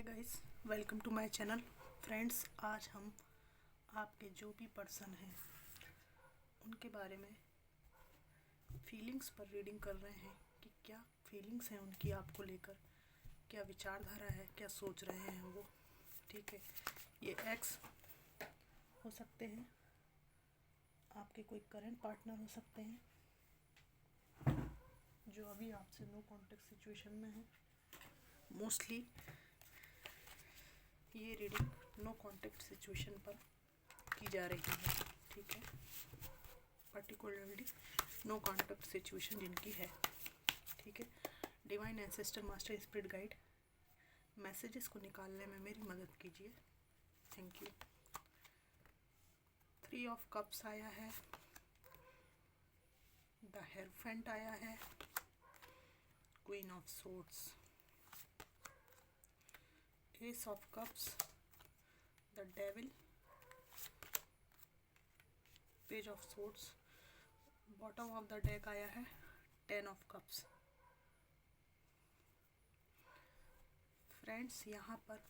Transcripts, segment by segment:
Hi guys, welcome to my channel. Friends, आज हम आपके जो भी पर्सन हैं उनके बारे में फीलिंग्स पर रीडिंग कर रहे हैं कि क्या फीलिंग्स हैं उनकी आपको लेकर, क्या विचारधारा है, क्या सोच रहे हैं वो। ठीक है, ये एक्स हो सकते हैं, आपके कोई करंट पार्टनर हो सकते हैं जो अभी आपसे नो कॉन्टेक्ट सिचुएशन में है। मोस्टली ये रीडिंग नो कॉन्टेक्ट सिचुएशन पर की जा रही है। ठीक है, पर्टिकुलरली नो कॉन्टेक्ट सिचुएशन जिनकी है। ठीक है, divine ancestor master spirit guide messages को निकालने में मेरी मदद कीजिए। Thank you. 3 ऑफ कप्स आया है, द हेरोफेंट आया है, queen of swords, S of cups, the devil, page of swords, bottom of the deck आया है 10 ऑफ कप्स। फ्रेंड्स, यहाँ पर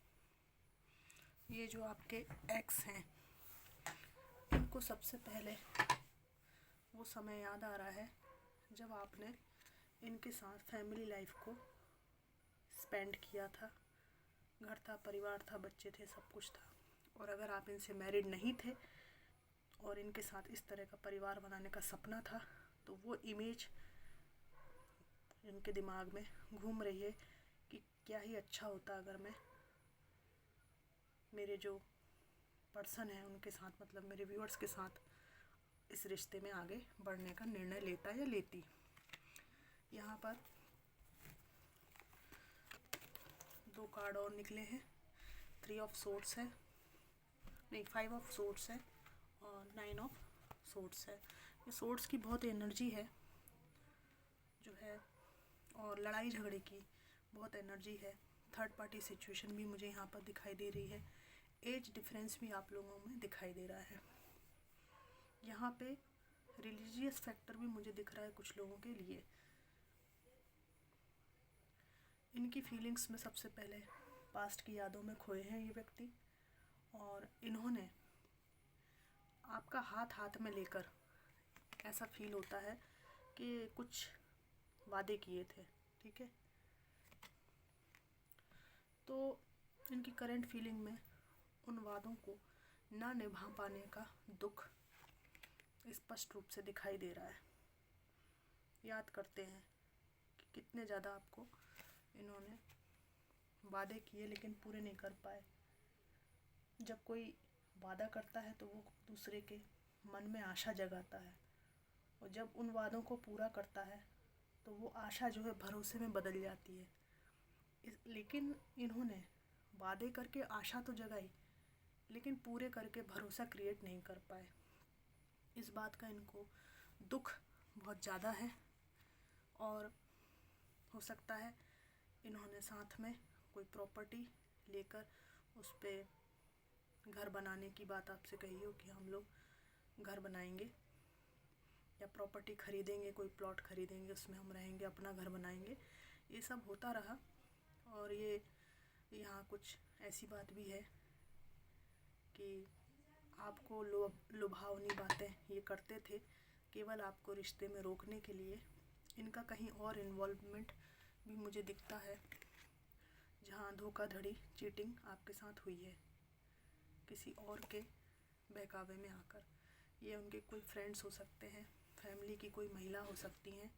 ये जो आपके एक्स हैं इनको सबसे पहले वो समय याद आ रहा है जब आपने इनके साथ फैमिली लाइफ को स्पेंड किया था। घर था, परिवार था, बच्चे थे, सब कुछ था। और अगर आप इनसे मैरिड नहीं थे और इनके साथ इस तरह का परिवार बनाने का सपना था तो वो इमेज इनके दिमाग में घूम रही है कि क्या ही अच्छा होता अगर मैं मेरे जो पर्सन है उनके साथ, मतलब मेरे व्यूअर्स के साथ इस रिश्ते में आगे बढ़ने का निर्णय लेता या लेती। यहाँ पर 2 कार्ड और निकले हैं। 3 ऑफ सोर्ड्स है, नहीं 5 ऑफ सोर्ड्स है और 9 ऑफ सोर्ड्स है। ये सोर्ड्स की बहुत एनर्जी है जो है, और लड़ाई झगड़े की बहुत एनर्जी है। थर्ड पार्टी सिचुएशन भी मुझे यहाँ पर दिखाई दे रही है। एज डिफरेंस भी आप लोगों में दिखाई दे रहा है। यहाँ पे रिलीजियस फैक्टर भी मुझे दिख रहा है कुछ लोगों के लिए। इनकी फीलिंग्स में सबसे पहले पास्ट की यादों में खोए हैं ये व्यक्ति, और इन्होंने आपका हाथ हाथ में लेकर, ऐसा फील होता है कि कुछ वादे किए थे। ठीक है, तो इनकी करंट फीलिंग में उन वादों को ना निभा पाने का दुख स्पष्ट रूप से दिखाई दे रहा है। याद करते हैं कि कितने ज़्यादा आपको इन्होंने वादे किए लेकिन पूरे नहीं कर पाए। जब कोई वादा करता है तो वो दूसरे के मन में आशा जगाता है, और जब उन वादों को पूरा करता है तो वो आशा जो है भरोसे में बदल जाती है। लेकिन इन्होंने वादे करके आशा तो जगाई लेकिन पूरे करके भरोसा क्रिएट नहीं कर पाए। इस बात का इनको दुख बहुत ज़्यादा है, और हो सकता है इन्होंने साथ में कोई प्रॉपर्टी लेकर उस पर घर बनाने की बात आपसे कही हो कि हम लोग घर बनाएंगे या प्रॉपर्टी खरीदेंगे, कोई प्लॉट खरीदेंगे, उसमें हम रहेंगे, अपना घर बनाएंगे। ये सब होता रहा, और ये यहाँ कुछ ऐसी बात भी है कि आपको लुभावनी बातें ये करते थे केवल आपको रिश्ते में रोकने के लिए। इनका कहीं और इन्वॉल्वमेंट भी मुझे दिखता है जहाँ धोखाधड़ी, चीटिंग आपके साथ हुई है किसी और के बहकावे में आकर। ये उनके कोई फ्रेंड्स हो सकते हैं, फैमिली की कोई महिला हो सकती हैं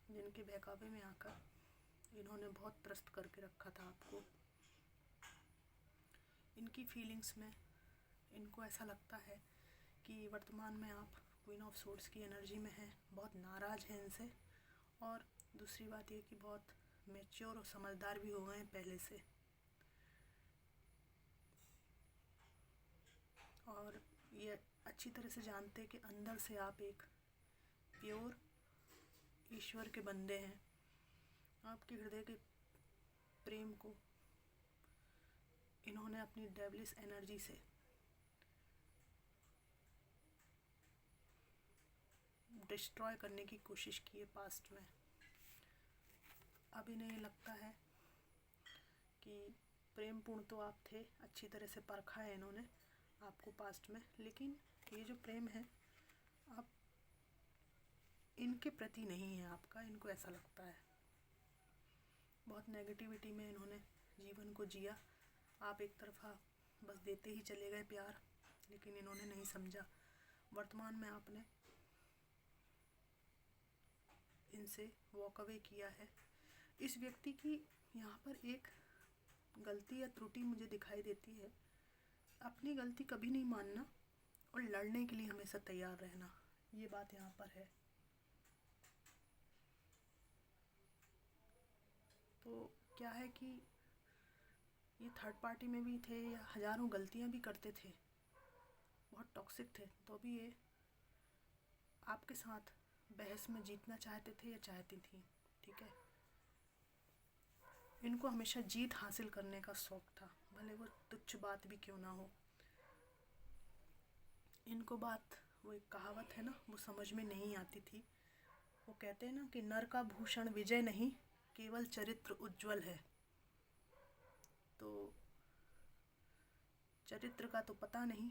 जिनके बहकावे में आकर इन्होंने बहुत त्रस्त करके रखा था आपको। इनकी फीलिंग्स में इनको ऐसा लगता है कि वर्तमान में आप क्वीन ऑफ सोर्ड्स की एनर्जी में हैं, बहुत नाराज़ हैं इनसे। और दूसरी बात ये कि बहुत मैच्योर और समझदार भी हो गए हैं पहले से, और ये अच्छी तरह से जानते हैं कि अंदर से आप एक प्योर ईश्वर के बंदे हैं। आपके हृदय के प्रेम को इन्होंने अपनी डेविलिश एनर्जी से डिस्ट्रॉय करने की कोशिश की है पास्ट में। अब इन्हें लगता है कि प्रेम पूर्ण तो आप थे, अच्छी तरह से परखा है इन्होंने आपको पास्ट में, लेकिन ये जो प्रेम है आप इनके प्रति नहीं है आपका, इनको ऐसा लगता है। बहुत नेगेटिविटी में इन्होंने जीवन को जिया। आप एक तरफा बस देते ही चले गए प्यार, लेकिन इन्होंने नहीं समझा। वर्तमान में आपने इनसे वॉक अवे किया है। इस व्यक्ति की यहाँ पर एक गलती या त्रुटि मुझे दिखाई देती है, अपनी गलती कभी नहीं मानना और लड़ने के लिए हमेशा तैयार रहना, ये बात यहाँ पर है। तो क्या है कि ये थर्ड पार्टी में भी थे या हज़ारों गलतियाँ भी करते थे, बहुत टॉक्सिक थे, तो भी ये आपके साथ बहस में जीतना चाहते थे या चाहती थी, ठीक है। इनको हमेशा जीत हासिल करने का शौक़ था, भले वो तुच्छ बात भी क्यों ना हो। इनको बात, वो एक कहावत है ना, वो समझ में नहीं आती थी। वो कहते हैं ना कि नर का भूषण विजय नहीं, केवल चरित्र उज्जवल है। तो चरित्र का तो पता नहीं,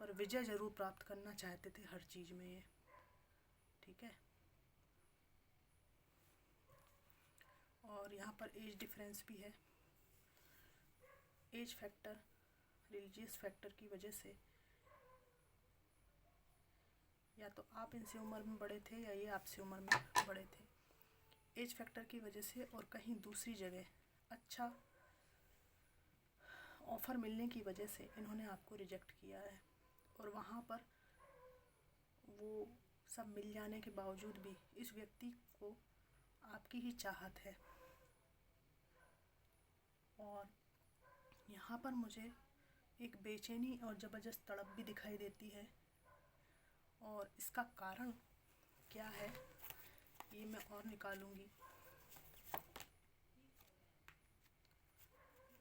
पर विजय ज़रूर प्राप्त करना चाहते थे हर चीज़ में ये, ठीक है। और यहाँ पर एज डिफरेंस भी है। एज फैक्टर, रिलीजियस फैक्टर की वजह से, या तो आप इनसे उम्र में बड़े थे या ये आपसे उम्र में बड़े थे। एज फैक्टर की वजह से और कहीं दूसरी जगह अच्छा ऑफ़र मिलने की वजह से इन्होंने आपको रिजेक्ट किया है, और वहाँ पर वो सब मिल जाने के बावजूद भी इस व्यक्ति को आपकी ही चाहत है। और यहाँ पर मुझे एक बेचैनी और ज़बरदस्त तड़प भी दिखाई देती है, और इसका कारण क्या है ये मैं और निकालूंगी।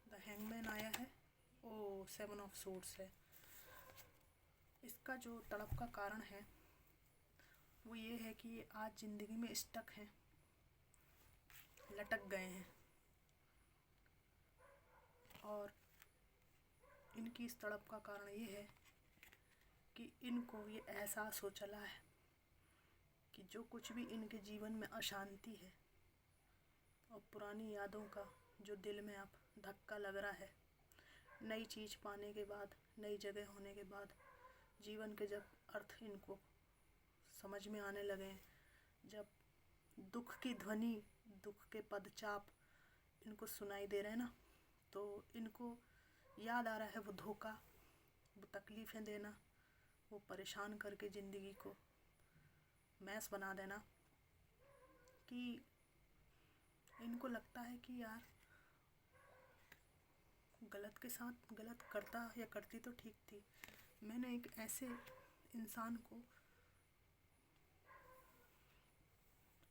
द हैंगमैन आया है, ओ 7 ऑफ सोर्ड्स है। इसका जो तड़प का कारण है वो ये है कि ये आज ज़िंदगी में स्टक हैं, लटक गए हैं, और इनकी इस तड़प का कारण ये है कि इनको ये एहसास हो चला है कि जो कुछ भी इनके जीवन में अशांति है और पुरानी यादों का जो दिल में अब धक्का लग रहा है, नई चीज़ पाने के बाद, नई जगह होने के बाद, जीवन के जब अर्थ इनको समझ में आने लगे, जब दुख की ध्वनि, दुख के पदचाप इनको सुनाई दे रहे हैं ना, तो इनको याद आ रहा है वो धोखा, वो तकलीफ़ें देना, वो परेशान करके ज़िंदगी को मैस बना देना, कि इनको लगता है कि यार गलत के साथ गलत करता या करती तो ठीक थी, मैंने एक ऐसे इंसान को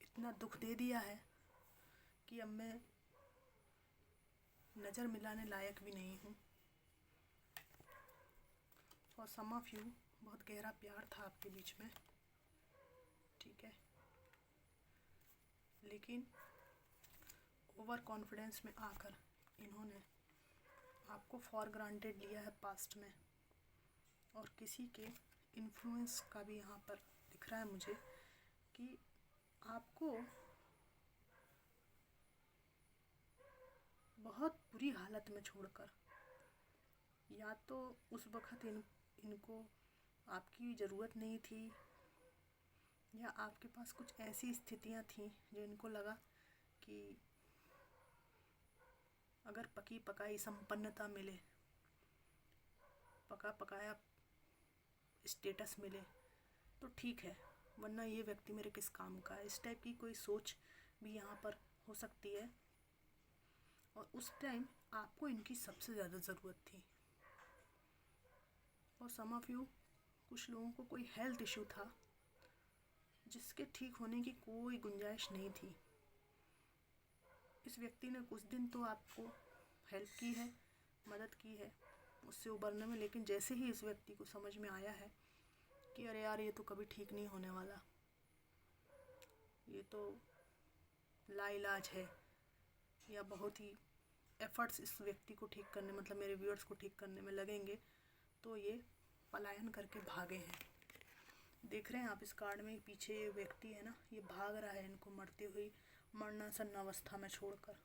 इतना दुख दे दिया है कि अब मैं नज़र मिलाने लायक भी नहीं हूँ। फॉर सम ऑफ यू बहुत गहरा प्यार था आपके बीच में, ठीक है, लेकिन ओवर कॉन्फिडेंस में आकर इन्होंने आपको फॉर ग्रांटेड लिया है पास्ट में, और किसी के इन्फ्लुएंस का भी यहाँ पर दिख रहा है मुझे कि आपको बहुत बुरी हालत में छोड़कर, या तो उस वक़्त इनको आपकी ज़रूरत नहीं थी, या आपके पास कुछ ऐसी स्थितियाँ थीं जो इनको लगा कि अगर पकी पकाई संपन्नता मिले, पका पकाया स्टेटस मिले तो ठीक है, वरना ये व्यक्ति मेरे किस काम का है, इस टाइप की कोई सोच भी यहाँ पर हो सकती है। और उस टाइम आपको इनकी सबसे ज़्यादा ज़रूरत थी। और सम ऑफ यू, कुछ लोगों को कोई हेल्थ इशू था जिसके ठीक होने की कोई गुंजाइश नहीं थी। इस व्यक्ति ने कुछ दिन तो आपको हेल्प की है, मदद की है उससे उबरने में, लेकिन जैसे ही इस व्यक्ति को समझ में आया है कि अरे यार ये तो कभी ठीक नहीं होने वाला, ये तो लाइलाज है या बहुत ही एफर्ट्स इस व्यक्ति को ठीक करने, मतलब मेरे व्यूअर्स को ठीक करने में लगेंगे, तो ये पलायन करके भागे हैं। देख रहे हैं आप इस कार्ड में पीछे ये व्यक्ति है ना, ये भाग रहा है इनको मरती हुई, मरणासन्न अवस्था में छोड़कर।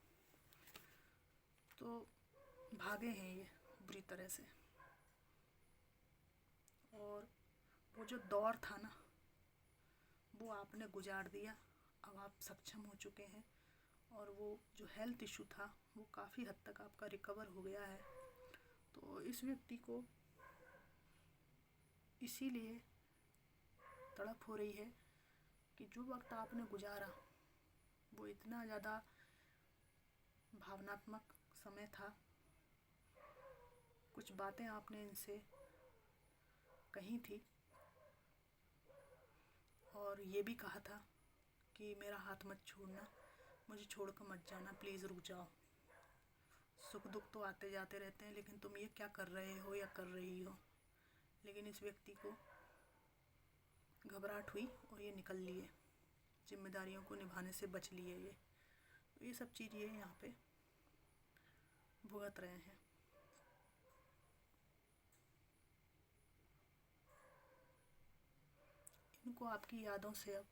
तो भागे हैं ये बुरी तरह से। और वो जो दौर था ना, वो आपने गुजार दिया। अब आप सक्षम हो चुके हैं, और वो जो हेल्थ इशू था वो काफ़ी हद तक आपका रिकवर हो गया है। तो इस व्यक्ति को इसीलिए तड़प हो रही है कि जो वक्त आपने गुजारा वो इतना ज़्यादा भावनात्मक समय था। कुछ बातें आपने इनसे कही थी, और ये भी कहा था कि मेरा हाथ मत छोड़ना, मुझे छोड़कर मत जाना, प्लीज़ रुक जाओ। सुख दुख तो आते जाते रहते हैं, लेकिन तुम ये क्या कर रहे हो या कर रही हो। लेकिन इस व्यक्ति को घबराहट हुई और ये निकल लिए, जिम्मेदारियों को निभाने से बच लिए ये। तो ये सब चीज़ ये यहाँ पे भुगत रहे हैं। इनको आपकी यादों से अब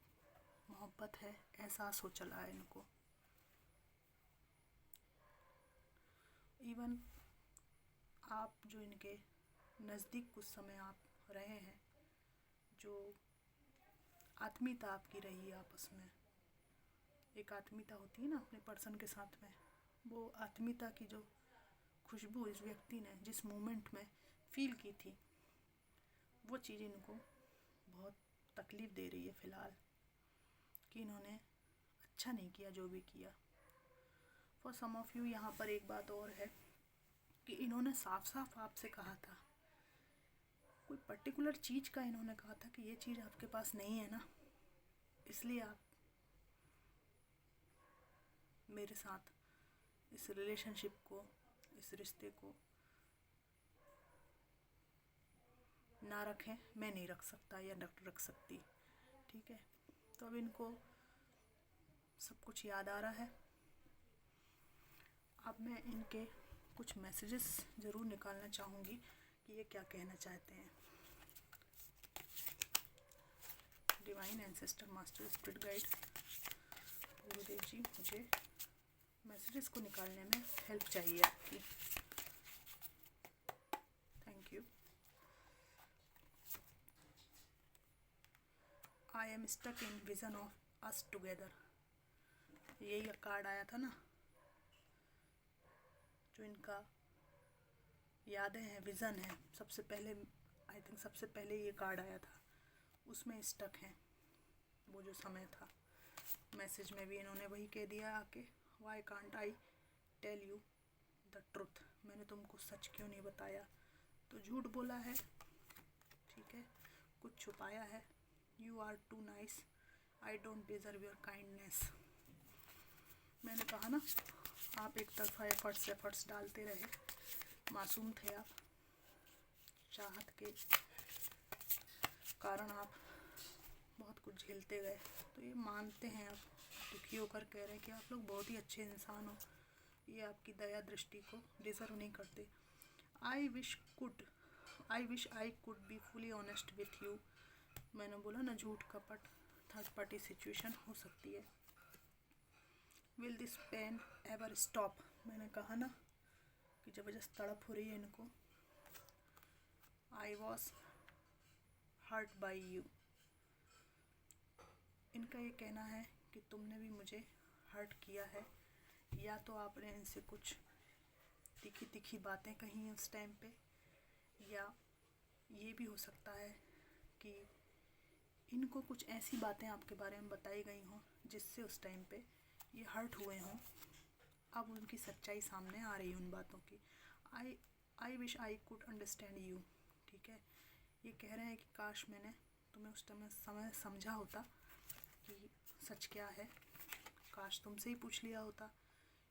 मोहब्बत है, एहसास हो चला है इनको। इवन आप जो इनके नज़दीक कुछ समय आप रहे हैं, जो आत्मीयता आपकी रही आपस में, एक आत्मीयता होती है ना अपने पर्सन के साथ में, वो आत्मीयता की जो खुशबू इस व्यक्ति ने जिस मोमेंट में फील की थी, वो चीज़ इनको बहुत तकलीफ़ दे रही है फ़िलहाल, कि इन्होंने अच्छा नहीं किया जो भी किया। फॉर सम ऑफ यू यहाँ पर एक बात और है कि इन्होंने साफ साफ आपसे कहा था, कोई पर्टिकुलर चीज़ का इन्होंने कहा था कि ये चीज़ आपके पास नहीं है ना, इसलिए आप मेरे साथ इस रिलेशनशिप को, इस रिश्ते को ना रखें, मैं नहीं रख सकता या रख सकती। ठीक है, तो अब इनको सब कुछ याद आ रहा है। अब मैं इनके कुछ मैसेजेस ज़रूर निकालना चाहूँगी कि ये क्या कहना चाहते हैं। Divine ancestor master spirit guide गुरुदेव जी, मुझे मैसेजेस को निकालने में हेल्प चाहिए आपकी। Thank you. I am stuck in vision of us together, यही कार्ड आया था ना, जो इनका यादें हैं, विज़न है, सबसे पहले आई थिंक सबसे पहले ये कार्ड आया था, उसमें स्टक हैं। वो जो समय था, मैसेज में भी इन्होंने वही कह दिया आके, why can't I tell you the truth, मैंने तुमको सच क्यों नहीं बताया। तो झूठ बोला है, ठीक है, कुछ छुपाया है। You are too nice, I don't deserve your kindness. मैंने कहा ना, आप एक तरफा एफर्ट्स डालते रहे, मासूम थे आप, चाहत के कारण आप बहुत कुछ झेलते गए। तो ये मानते हैं, आप दुखी होकर कह रहे हैं कि आप लोग बहुत ही अच्छे इंसान हो, ये आपकी दया दृष्टि को डिज़र्व नहीं करते। I wish I could be fully honest with you. मैंने बोला ना, झूठ कपट थर्ड पार्टी सिचुएशन हो सकती है। Will this pain ever stop, मैंने कहा ना कि ज़बरदस्त तड़प हो रही है इनको। I was hurt by you, इनका ये कहना है कि तुमने भी मुझे हर्ट किया है, या तो आपने इनसे कुछ तीखी तीखी बातें कही उस टाइम पे, या ये भी हो सकता है कि इनको कुछ ऐसी बातें आपके बारे में बताई गई हों जिससे उस टाइम पे ये हर्ट हुए हों। अब उनकी सच्चाई सामने आ रही है उन बातों की। I wish I could understand you, ठीक है, ये कह रहे हैं कि काश मैंने तुम्हें उस समय समझा होता कि सच क्या है, काश तुमसे ही पूछ लिया होता।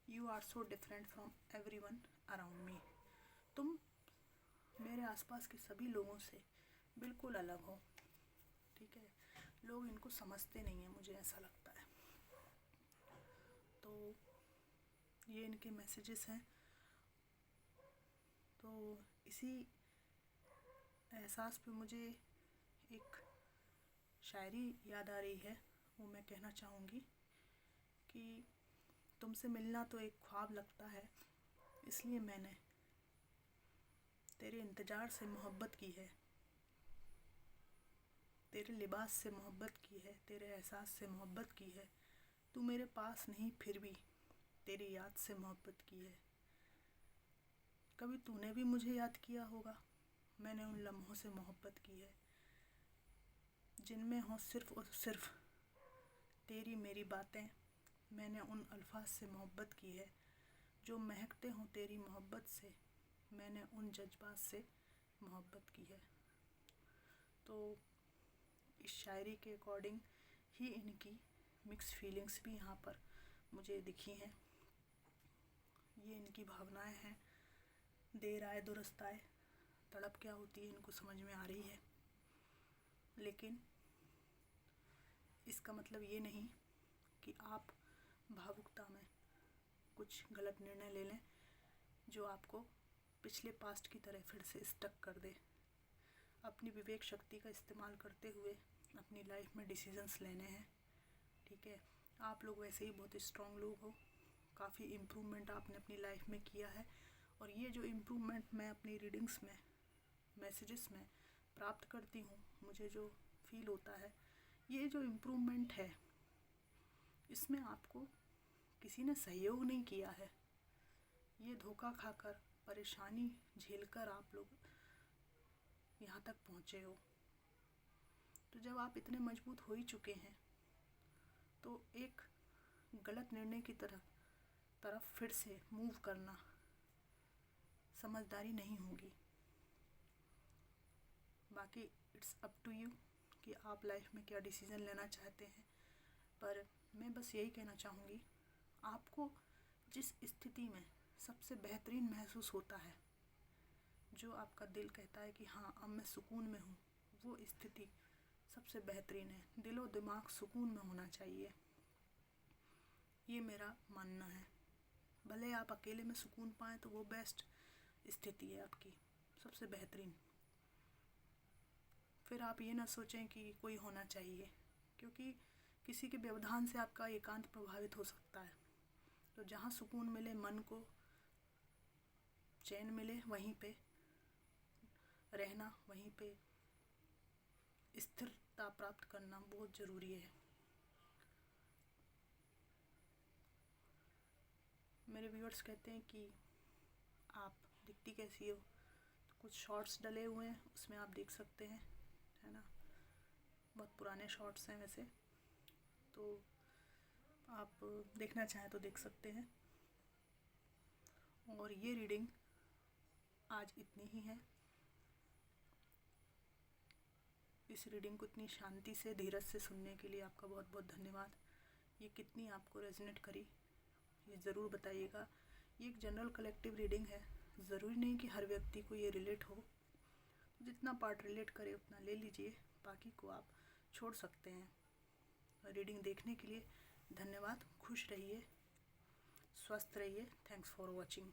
You are so different from everyone around me, तुम मेरे आसपास के सभी लोगों से बिल्कुल अलग हो, ठीक है, लोग इनको समझते नहीं हैं, मुझे ऐसा लगता है। तो ये इनके मैसेजेस हैं तो इसी एहसास पे मुझे एक शायरी याद आ रही है, वो मैं कहना चाहूँगी कि तुमसे मिलना तो एक ख्वाब लगता है, इसलिए मैंने तेरे इंतज़ार से मोहब्बत की है, तेरे लिबास से मोहब्बत की है, तेरे एहसास से मोहब्बत की है। तू मेरे पास नहीं फिर भी तेरी याद से मोहब्बत की है। कभी तूने भी मुझे याद किया होगा, मैंने उन लम्हों से मोहब्बत की है जिनमें हो सिर्फ़ और सिर्फ तेरी मेरी बातें। मैंने उन अल्फाज से मोहब्बत की है जो महकते हों तेरी मोहब्बत से। मैंने उन जज्बात से मोहब्बत की है। तो इस शायरी के अकॉर्डिंग ही इनकी मिक्स फीलिंग्स भी यहाँ पर मुझे दिखी हैं। ये इनकी भावनाएं हैं, देर आए दुरुस्त आए, तड़प क्या होती है इनको समझ में आ रही है। लेकिन इसका मतलब ये नहीं कि आप भावुकता में कुछ गलत निर्णय ले लें जो आपको पिछले पास्ट की तरह फिर से स्टक कर दे। अपनी विवेक शक्ति का इस्तेमाल करते हुए अपनी लाइफ में डिसीजंस लेने हैं, ठीक है। आप लोग वैसे ही बहुत स्ट्रॉन्ग लोग हो, काफ़ी इम्प्रूवमेंट आपने अपनी लाइफ में किया है, और ये जो इम्प्रूवमेंट मैं अपनी रीडिंग्स में, मैसेजेस में प्राप्त करती हूँ, मुझे जो फील होता है, ये जो इम्प्रूवमेंट है इसमें आपको किसी ने सहयोग नहीं किया है। ये धोखा खाकर, परेशानी झेलकर आप लोग यहाँ तक पहुँचे हो। तो जब आप इतने मजबूत हो ही चुके हैं तो एक गलत निर्णय की तरफ फिर से मूव करना समझदारी नहीं होगी। बाकी इट्स अप टू यू कि आप लाइफ में क्या डिसीज़न लेना चाहते हैं। पर मैं बस यही कहना चाहूँगी, आपको जिस स्थिति में सबसे बेहतरीन महसूस होता है, जो आपका दिल कहता है कि हाँ अब मैं सुकून में हूँ, वो स्थिति सबसे बेहतरीन है। दिलो दिमाग सुकून में होना चाहिए, ये मेरा मानना है। भले आप अकेले में सुकून पाएँ तो वो बेस्ट स्थिति है आपकी, सबसे बेहतरीन। फिर आप ये ना सोचें कि कोई होना चाहिए, क्योंकि किसी के व्यवधान से आपका एकांत प्रभावित हो सकता है। तो जहाँ सुकून मिले, मन को चैन मिले, वहीं पे रहना, वहीं पे स्थिरता प्राप्त करना बहुत ज़रूरी है। मेरे व्यूअर्स कहते हैं कि आप दिखती कैसी हो, तो कुछ शॉर्ट्स डले हुए हैं, उसमें आप देख सकते हैं, है ना। बहुत पुराने शॉर्ट्स हैं वैसे, तो आप देखना चाहें तो देख सकते हैं। और ये रीडिंग आज इतनी ही है। इस रीडिंग को इतनी शांति से, धीरज से सुनने के लिए आपका बहुत बहुत धन्यवाद। ये कितनी आपको रेजोनेट करी ये ज़रूर बताइएगा। ये एक जनरल कलेक्टिव रीडिंग है, ज़रूरी नहीं कि हर व्यक्ति को ये रिलेट हो। जितना पार्ट रिलेट करे उतना ले लीजिए, बाकी को आप छोड़ सकते हैं। रीडिंग देखने के लिए धन्यवाद। खुश रहिए, स्वस्थ रहिए। Thanks for watching.